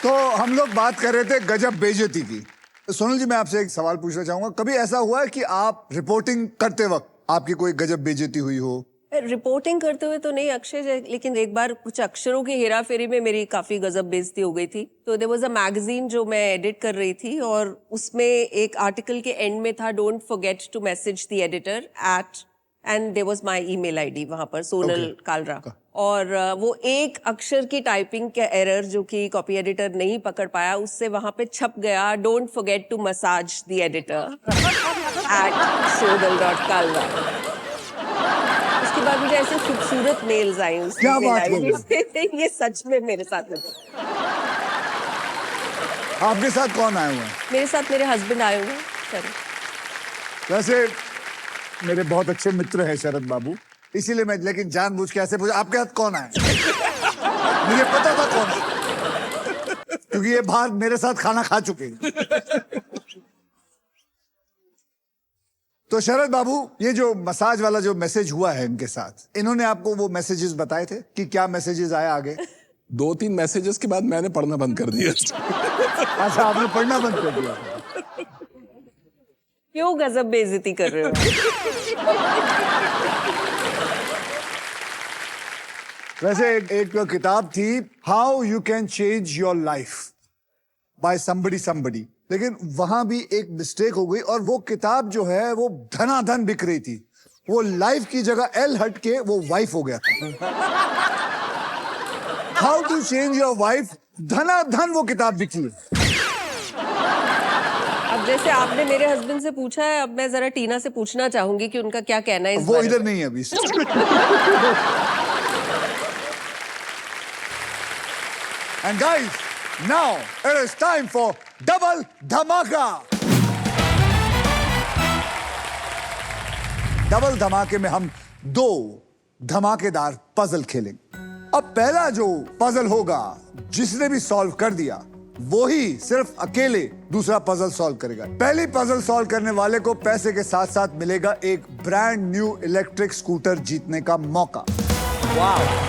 तो हम लोग बात कर रहे थे गजब बेइज्जती की। तो सोनल जी, मैं आपसे एक सवाल पूछना चाहूंगा, कभी ऐसा हुआ है कि आप रिपोर्टिंग करते वक्त आपकी कोई गजब बेइज्जती हुई हो? रिपोर्टिंग करते हुए तो नहीं अक्षय, लेकिन एक बार कुछ अक्षरों की हेराफेरी में मेरी काफी गजब बेइज्जती हो गई थी। तो देयर वाज अ मैगजीन जो मैं एडिट कर रही थी और उसमें एक आर्टिकल के एंड में था, don't forget to message the editor at, and there was my email ID वहां पर, सोनल कालरा। और वो एक अक्षर की टाइपिंग का एरर जो कि कॉपी एडिटर नहीं पकड़ पाया, उससे वहां पे छप गया, don't forget to massage the editor at sonal.kalra। उसके बाद मुझे ऐसे खूबसूरत मेल्स आई उस क्या email बात ID कर से। ये सच में मेरे साथ हुआ। आपके साथ कौन आए हुए हैं? मेरे साथ मेरे हस्बैंड आए हुए हैं सर। वैसे मेरे बहुत अच्छे मित्र हैं शरद बाबू, इसीलिए मैं लेकिन जानबूझ के ऐसे पूछा, आपके साथ कौन आए? मुझे पता था कौन है, क्योंकि ये बाहर मेरे साथ खाना खा चुके हैं। तो शरद बाबू, ये जो मसाज वाला जो मैसेज हुआ है इनके साथ, इन्होंने आपको वो मैसेजेस बताए थे कि क्या मैसेजेस आए आगे? 2-3 मैसेजेस के बाद मैंने पढ़ना बंद कर दिया। अच्छा, आपने पढ़ना बंद कर दिया? क्यों गजब बेइज्जती कर रहे हो? वैसे एक किताब थी, how you can change your life by somebody, लेकिन वहां भी एक मिस्टेक हो गई और वो किताब जो है वो धनाधन बिक रही थी। वो लाइफ की जगह एल हट के वो वाइफ हो गया। How to change your wife, धनाधन वो किताब बिकी। अब जैसे आपने मेरे हस्बैंड से पूछा है, अब मैं जरा टीना से पूछना चाहूंगी कि उनका क्या कहना है इस वो बारे इधर में। नहीं है अभी। And guys, now it is time for double धमाका। डबल धमाके में हम 2 धमाकेदार पजल खेलेंगे। अब पहला जो पजल होगा, जिसने भी सॉल्व कर दिया वो ही सिर्फ अकेले दूसरा पजल सॉल्व करेगा। पहली पजल सॉल्व करने वाले को पैसे के साथ साथ मिलेगा एक ब्रांड न्यू इलेक्ट्रिक स्कूटर जीतने का मौका। वाह।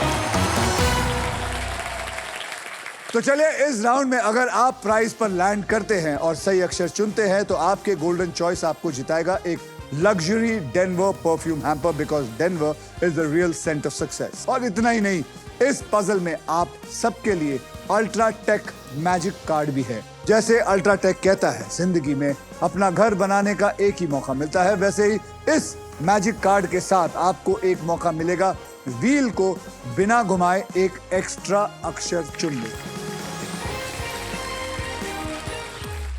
तो चलिए, इस राउंड में अगर आप प्राइज पर लैंड करते हैं और सही अक्षर चुनते हैं तो आपके गोल्डन चॉइस आपको जिताएगा एक luxury Denver perfume hamper, because Denver is the real scent of success. और इतना ही नहीं, इस पजल में आप सबके लिए अल्ट्राटेक मैजिक कार्ड भी है। जैसे अल्ट्राटेक कहता है जिंदगी में अपना घर बनाने का एक ही मौका मिलता है, वैसे ही इस मैजिक कार्ड के साथ आपको एक मौका मिलेगा व्हील को बिना घुमाए एक एक्स्ट्रा अक्षर चुनने।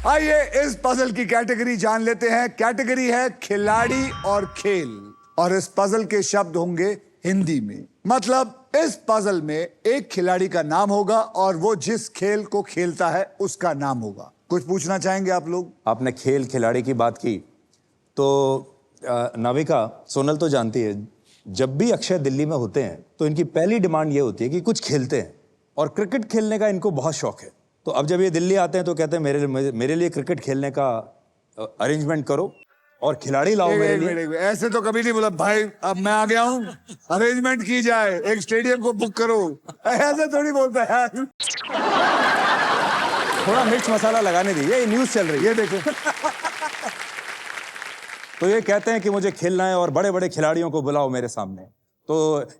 आइए इस पजल की कैटेगरी जान लेते हैं। कैटेगरी है खिलाड़ी और खेल, और इस पजल के शब्द होंगे हिंदी में। मतलब इस पजल में एक खिलाड़ी का नाम होगा और वो जिस खेल को खेलता है उसका नाम होगा। कुछ पूछना चाहेंगे आप लोग? आपने खेल खिलाड़ी की बात की तो नाविका, सोनल तो जानती है, जब भी अक्षय दिल्ली में होते हैं तो इनकी पहली डिमांड ये होती है कि कुछ खेलते हैं, और क्रिकेट खेलने का इनको बहुत शौक है। तो अब जब ये दिल्ली आते हैं तो कहते हैं मेरे लिए क्रिकेट खेलने का अरेंजमेंट करो और खिलाड़ी लाओ मेरे लिए। ऐसे तो कभी नहीं बोला भाई, अब मैं आ गया हूँ, अरेंजमेंट की जाए, एक स्टेडियम को बुक करो, ऐसे थोड़ी बोलता है। थोड़ा मिर्च मसाला लगाने दीजिए, ये न्यूज चल रही है, देखो। तो ये कहते हैं कि मुझे खेलना है और बड़े बड़े खिलाड़ियों को बुलाओ मेरे सामने। तो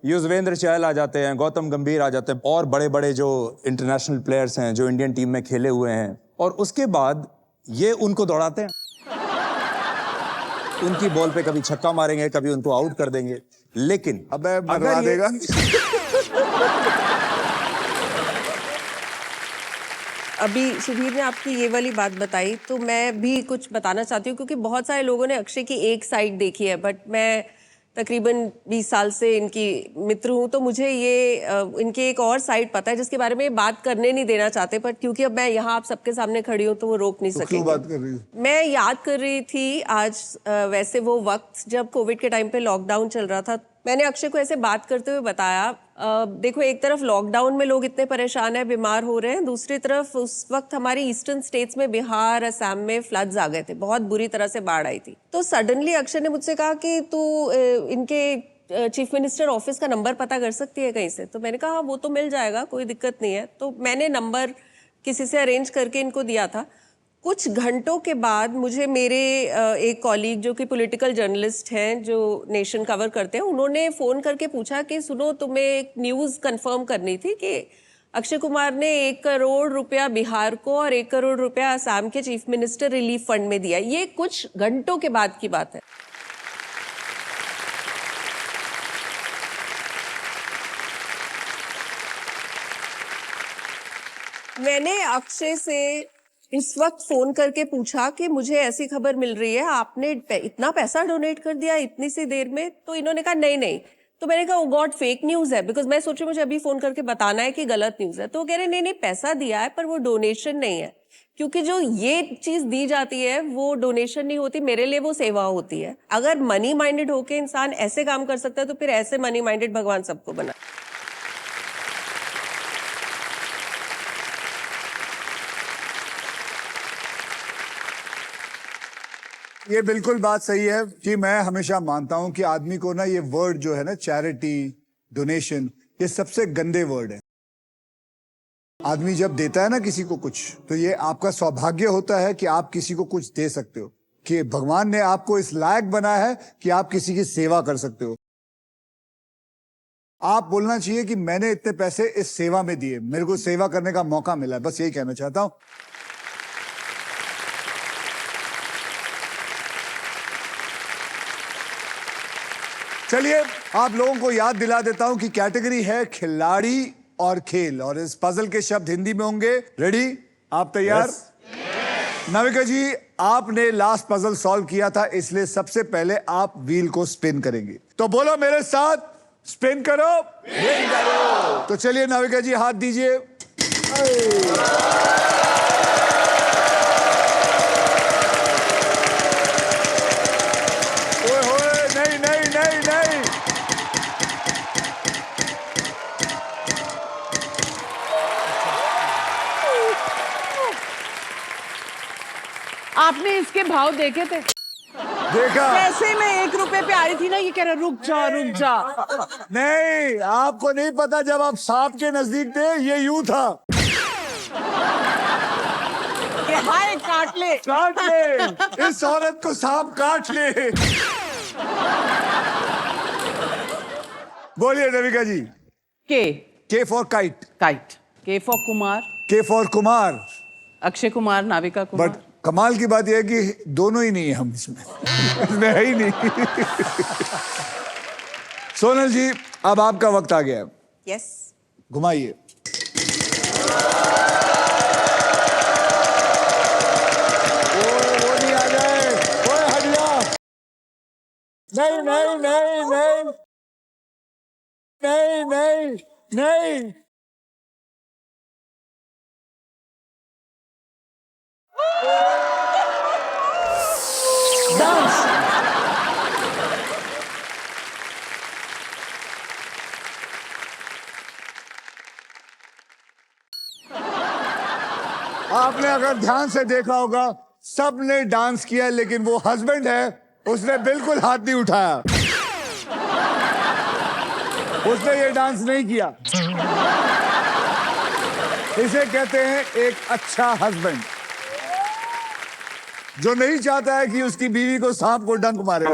युजवेंद्र चहल आ जाते हैं, गौतम गंभीर आ जाते हैं, और बड़े बड़े जो इंटरनेशनल प्लेयर्स हैं जो इंडियन टीम में खेले हुए हैं, और उसके बाद ये उनको दौड़ाते हैं। उनकी बॉल पे कभी छक्का मारेंगे, कभी उनको आउट कर देंगे। लेकिन अबे मरवा देगा। अभी सुधीर ने आपकी ये वाली बात बताई तो मैं भी कुछ बताना चाहती हूँ, क्योंकि बहुत सारे लोगों ने अक्षय की एक साइड देखी है, बट मैं तकरीबन 20 साल से इनकी मित्र हूँ, तो मुझे ये इनकी एक और साइड पता है जिसके बारे में ये बात करने नहीं देना चाहते, पर क्योंकि अब मैं यहाँ आप सबके सामने खड़ी हूँ तो वो रोक नहीं तो सकेंगे। क्यों बात कर रही हूँ? मैं याद कर रही थी आज वैसे वो वक्त जब कोविड के टाइम पे लॉकडाउन चल रहा था, मैंने अक्षय को ऐसे बात करते हुए बताया, देखो एक तरफ लॉकडाउन में लोग इतने परेशान हैं, बीमार हो रहे हैं, दूसरी तरफ उस वक्त हमारी ईस्टर्न स्टेट्स में, बिहार, असम में फ्लड्स आ गए थे, बहुत बुरी तरह से बाढ़ आई थी। तो सडनली अक्षय ने मुझसे कहा कि तू इनके चीफ मिनिस्टर ऑफिस का नंबर पता कर सकती है कहीं से? तो मैंने कहा हाँ वो तो मिल जाएगा, कोई दिक्कत नहीं है। तो मैंने नंबर किसी से अरेंज करके इनको दिया था। कुछ घंटों के बाद मुझे मेरे एक कॉलीग जो कि पॉलिटिकल जर्नलिस्ट हैं, जो नेशन कवर करते हैं, उन्होंने फ़ोन करके पूछा कि सुनो, तुम्हें एक न्यूज़ कंफर्म करनी थी कि अक्षय कुमार ने 1 करोड़ रुपया बिहार को और 1 करोड़ रुपया असम के चीफ मिनिस्टर रिलीफ फंड में दिया। ये कुछ घंटों के बाद की बात है। मैंने अक्षय से इस वक्त फोन करके पूछा कि मुझे ऐसी खबर मिल रही है, आपने इतना पैसा डोनेट कर दिया इतनी सी देर में। तो इन्होंने कहा नहीं नहीं। तो मैंने कहा ओ गॉड, फेक न्यूज है, बिकॉज मैं सोच रही मुझे अभी फोन करके बताना है कि गलत न्यूज है। तो वो कह रहे नहीं नहीं, पैसा दिया है पर वो डोनेशन नहीं है, क्योंकि जो ये चीज दी जाती है वो डोनेशन नहीं होती, मेरे लिए वो सेवा होती है। अगर मनी माइंडेड होके इंसान ऐसे काम कर सकता है तो फिर ऐसे मनी माइंडेड भगवान सबको बना। ये बिल्कुल बात सही है कि मैं हमेशा मानता हूं कि आदमी को ना ये वर्ड जो है ना, चैरिटी, डोनेशन, ये सबसे गंदे वर्ड है। आदमी जब देता है ना किसी को कुछ, तो ये आपका सौभाग्य होता है कि आप किसी को कुछ दे सकते हो, कि भगवान ने आपको इस लायक बनाया है कि आप किसी की सेवा कर सकते हो। आप बोलना चाहिए कि मैंने इतने पैसे इस सेवा में दिए, मेरे को सेवा करने का मौका मिला है, बस यही कहना चाहता हूं। चलिए आप लोगों को याद दिला देता हूं कि कैटेगरी है खिलाड़ी और खेल, और इस पजल के शब्द हिंदी में होंगे। रेडी? आप तैयार? नाविका जी, आपने लास्ट पजल सॉल्व किया था, इसलिए सबसे पहले आप व्हील को स्पिन करेंगे। तो बोलो मेरे साथ, स्पिन करो। तो चलिए नाविका जी, हाथ दीजिए। नहीं नहीं नहीं नहीं, आपने इसके भाव देखे थे? देखा? जैसे मैं 1 रुपए पे आ रही थी ना, ये कह रहा रुक जा रुक जा। नहीं, आपको नहीं पता, जब आप सांप के नजदीक थे ये यूं था। कि हाय काट ले। काट ले, इस औरत को सांप काट ले। बोलिए नविका जी। के फॉर काइट। काइट, के फॉर कुमार, के फॉर कुमार, अक्षय कुमार, नाविका कुमार। बट कमाल की बात यह है कि दोनों ही नहीं है हम इसमें। है ही नहीं। सोनल जी, अब आपका वक्त आ गया है। यस। घुमाइए। वो नहीं आ जाए, ओए हट जा। नहीं नहीं नहीं नहीं नहीं नहीं नहीं। डांस। आपने अगर ध्यान से देखा होगा, सबने डांस किया, लेकिन वो हस्बैंड है, उसने बिल्कुल हाथ नहीं उठाया। उसने ये डांस नहीं किया। इसे कहते हैं एक अच्छा हस्बैंड, जो नहीं चाहता है कि उसकी बीवी को सांप को डंक मारे।